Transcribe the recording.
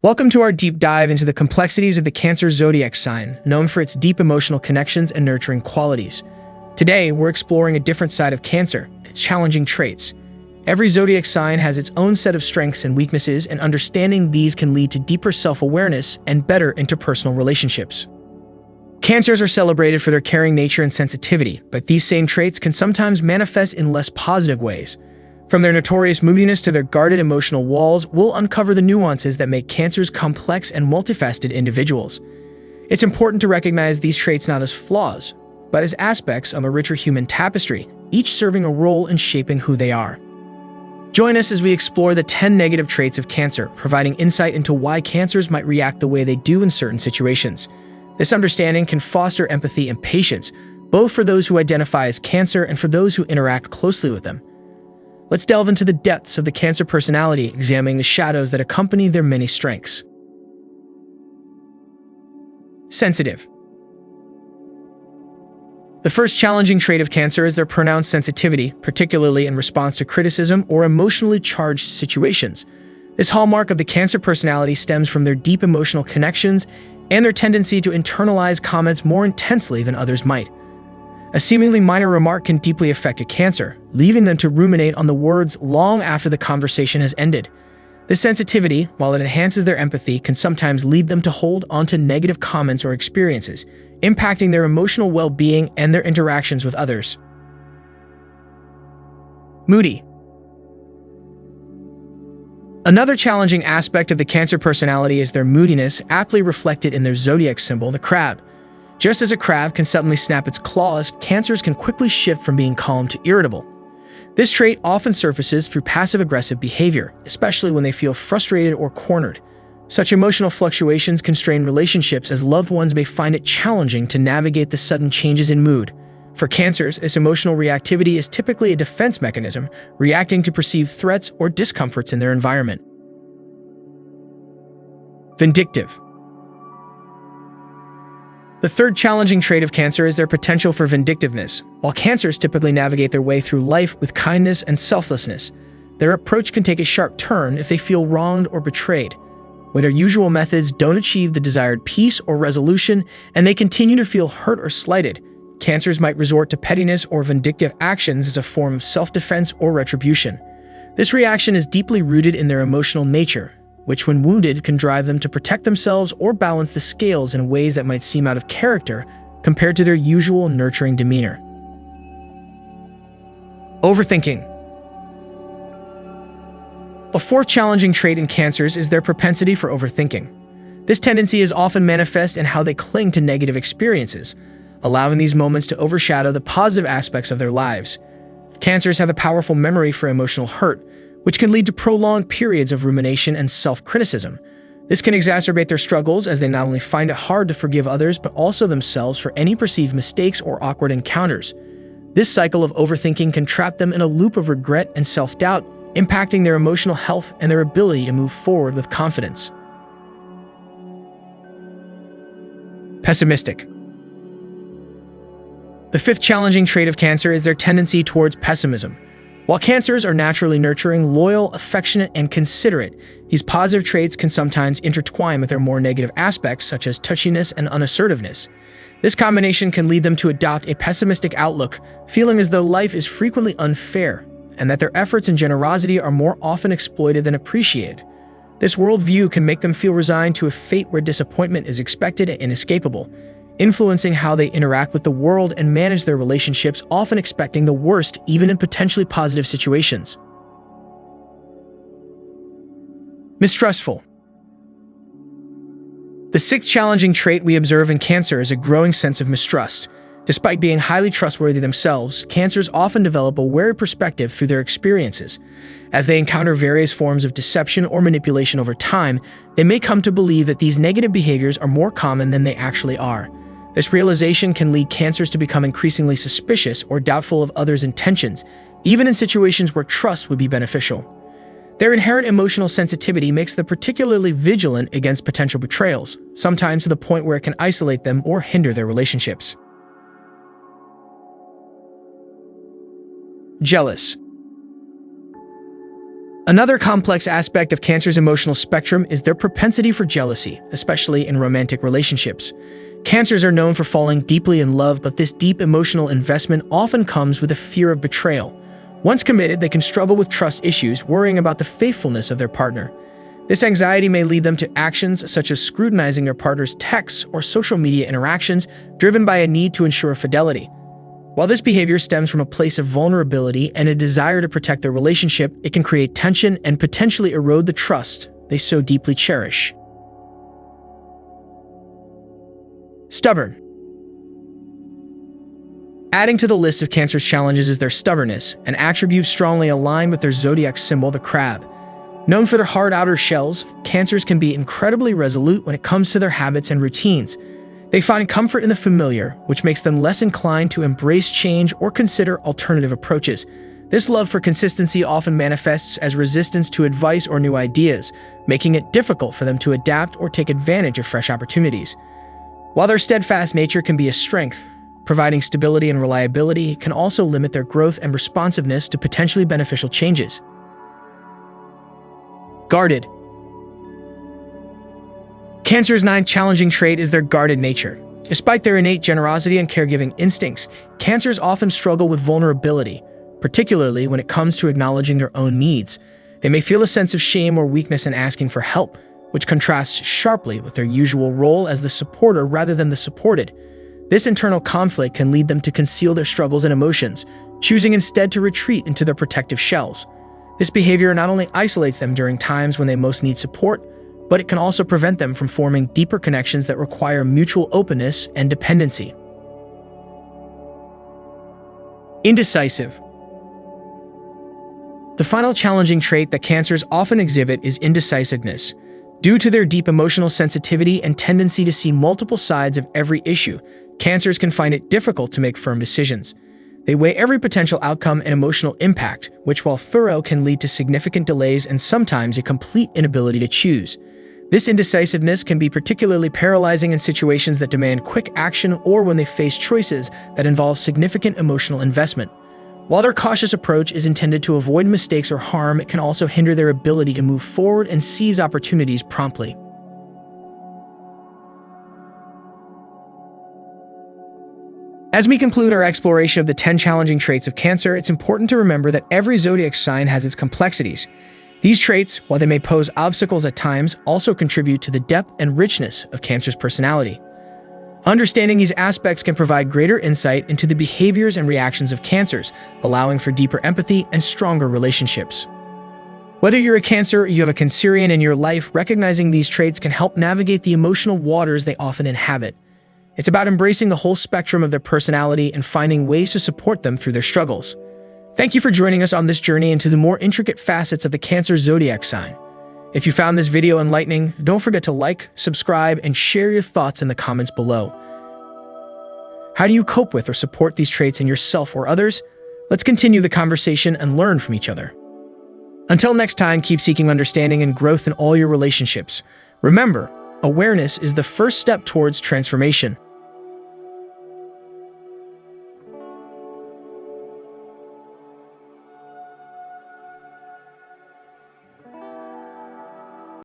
Welcome to our deep dive into the complexities of the Cancer zodiac sign, known for its deep emotional connections and nurturing qualities. Today, we're exploring a different side of Cancer, its challenging traits. Every zodiac sign has its own set of strengths and weaknesses, and understanding these can lead to deeper self-awareness and better interpersonal relationships. Cancers are celebrated for their caring nature and sensitivity, but these same traits can sometimes manifest in less positive ways. From their notorious moodiness to their guarded emotional walls, we'll uncover the nuances that make Cancers complex and multifaceted individuals. It's important to recognize these traits not as flaws, but as aspects of a richer human tapestry, each serving a role in shaping who they are. Join us as we explore the 10 negative traits of Cancer, providing insight into why Cancers might react the way they do in certain situations. This understanding can foster empathy and patience, both for those who identify as Cancer and for those who interact closely with them. Let's delve into the depths of the Cancer personality, examining the shadows that accompany their many strengths. Sensitive. The first challenging trait of Cancer is their pronounced sensitivity, particularly in response to criticism or emotionally charged situations. This hallmark of the Cancer personality stems from their deep emotional connections and their tendency to internalize comments more intensely than others might. A seemingly minor remark can deeply affect a Cancer, leaving them to ruminate on the words long after the conversation has ended. This sensitivity, while it enhances their empathy, can sometimes lead them to hold onto negative comments or experiences, impacting their emotional well-being and their interactions with others. Moody. Another challenging aspect of the Cancer personality is their moodiness, aptly reflected in their zodiac symbol, the crab. Just as a crab can suddenly snap its claws, Cancers can quickly shift from being calm to irritable. This trait often surfaces through passive-aggressive behavior, especially when they feel frustrated or cornered. Such emotional fluctuations can strain relationships, as loved ones may find it challenging to navigate the sudden changes in mood. For Cancers, this emotional reactivity is typically a defense mechanism, reacting to perceived threats or discomforts in their environment. Vindictive. The third challenging trait of Cancer is their potential for vindictiveness. While Cancers typically navigate their way through life with kindness and selflessness, their approach can take a sharp turn if they feel wronged or betrayed. When their usual methods don't achieve the desired peace or resolution, and they continue to feel hurt or slighted, Cancers might resort to pettiness or vindictive actions as a form of self-defense or retribution. This reaction is deeply rooted in their emotional nature, which when wounded can drive them to protect themselves or balance the scales in ways that might seem out of character compared to their usual nurturing demeanor. Overthinking. A fourth challenging trait in Cancers is their propensity for overthinking. This tendency is often manifest in how they cling to negative experiences, allowing these moments to overshadow the positive aspects of their lives. Cancers have a powerful memory for emotional hurt, which can lead to prolonged periods of rumination and self-criticism. This can exacerbate their struggles, as they not only find it hard to forgive others but also themselves for any perceived mistakes or awkward encounters. This cycle of overthinking can trap them in a loop of regret and self-doubt, impacting their emotional health and their ability to move forward with confidence. Pessimistic. The fifth challenging trait of Cancer is their tendency towards pessimism. While Cancers are naturally nurturing, loyal, affectionate, and considerate, these positive traits can sometimes intertwine with their more negative aspects, such as touchiness and unassertiveness. This combination can lead them to adopt a pessimistic outlook, feeling as though life is frequently unfair, and that their efforts and generosity are more often exploited than appreciated. This worldview can make them feel resigned to a fate where disappointment is expected and inescapable, influencing how they interact with the world and manage their relationships, often expecting the worst even in potentially positive situations. Mistrustful. The sixth challenging trait we observe in Cancer is a growing sense of mistrust. Despite being highly trustworthy themselves, Cancers often develop a wary perspective through their experiences. As they encounter various forms of deception or manipulation over time, they may come to believe that these negative behaviors are more common than they actually are. This realization can lead Cancers to become increasingly suspicious or doubtful of others' intentions, even in situations where trust would be beneficial. Their inherent emotional sensitivity makes them particularly vigilant against potential betrayals, sometimes to the point where it can isolate them or hinder their relationships. Jealous. Another complex aspect of Cancer's emotional spectrum is their propensity for jealousy, especially in romantic relationships. Cancers are known for falling deeply in love, but this deep emotional investment often comes with a fear of betrayal. Once committed, they can struggle with trust issues, worrying about the faithfulness of their partner. This anxiety may lead them to actions such as scrutinizing their partner's texts or social media interactions, driven by a need to ensure fidelity. While this behavior stems from a place of vulnerability and a desire to protect their relationship, it can create tension and potentially erode the trust they so deeply cherish. Stubborn. Adding to the list of Cancer's challenges is their stubbornness, an attribute strongly aligned with their zodiac symbol, the crab. Known for their hard outer shells, Cancers can be incredibly resolute when it comes to their habits and routines. They find comfort in the familiar, which makes them less inclined to embrace change or consider alternative approaches. This love for consistency often manifests as resistance to advice or new ideas, making it difficult for them to adapt or take advantage of fresh opportunities. While their steadfast nature can be a strength, providing stability and reliability can also limit their growth and responsiveness to potentially beneficial changes. Guarded. Cancer's ninth challenging trait is their guarded nature. Despite their innate generosity and caregiving instincts, Cancers often struggle with vulnerability, particularly when it comes to acknowledging their own needs. They may feel a sense of shame or weakness in asking for help, which contrasts sharply with their usual role as the supporter rather than the supported. This internal conflict can lead them to conceal their struggles and emotions, choosing instead to retreat into their protective shells. This behavior not only isolates them during times when they most need support, but it can also prevent them from forming deeper connections that require mutual openness and dependency. Indecisive. The final challenging trait that Cancers often exhibit is indecisiveness. Due to their deep emotional sensitivity and tendency to see multiple sides of every issue, Cancers can find it difficult to make firm decisions. They weigh every potential outcome and emotional impact, which, while thorough, can lead to significant delays and sometimes a complete inability to choose. This indecisiveness can be particularly paralyzing in situations that demand quick action or when they face choices that involve significant emotional investment. While their cautious approach is intended to avoid mistakes or harm, it can also hinder their ability to move forward and seize opportunities promptly. As we conclude our exploration of the 10 challenging traits of Cancer, it's important to remember that every zodiac sign has its complexities. These traits, while they may pose obstacles at times, also contribute to the depth and richness of Cancer's personality. Understanding these aspects can provide greater insight into the behaviors and reactions of Cancers, allowing for deeper empathy and stronger relationships. Whether you're a Cancer or you have a Cancerian in your life, recognizing these traits can help navigate the emotional waters they often inhabit. It's about embracing the whole spectrum of their personality and finding ways to support them through their struggles. Thank you for joining us on this journey into the more intricate facets of the Cancer zodiac sign. If you found this video enlightening, don't forget to like, subscribe, and share your thoughts in the comments below. How do you cope with or support these traits in yourself or others? Let's continue the conversation and learn from each other. Until next time, keep seeking understanding and growth in all your relationships. Remember, awareness is the first step towards transformation.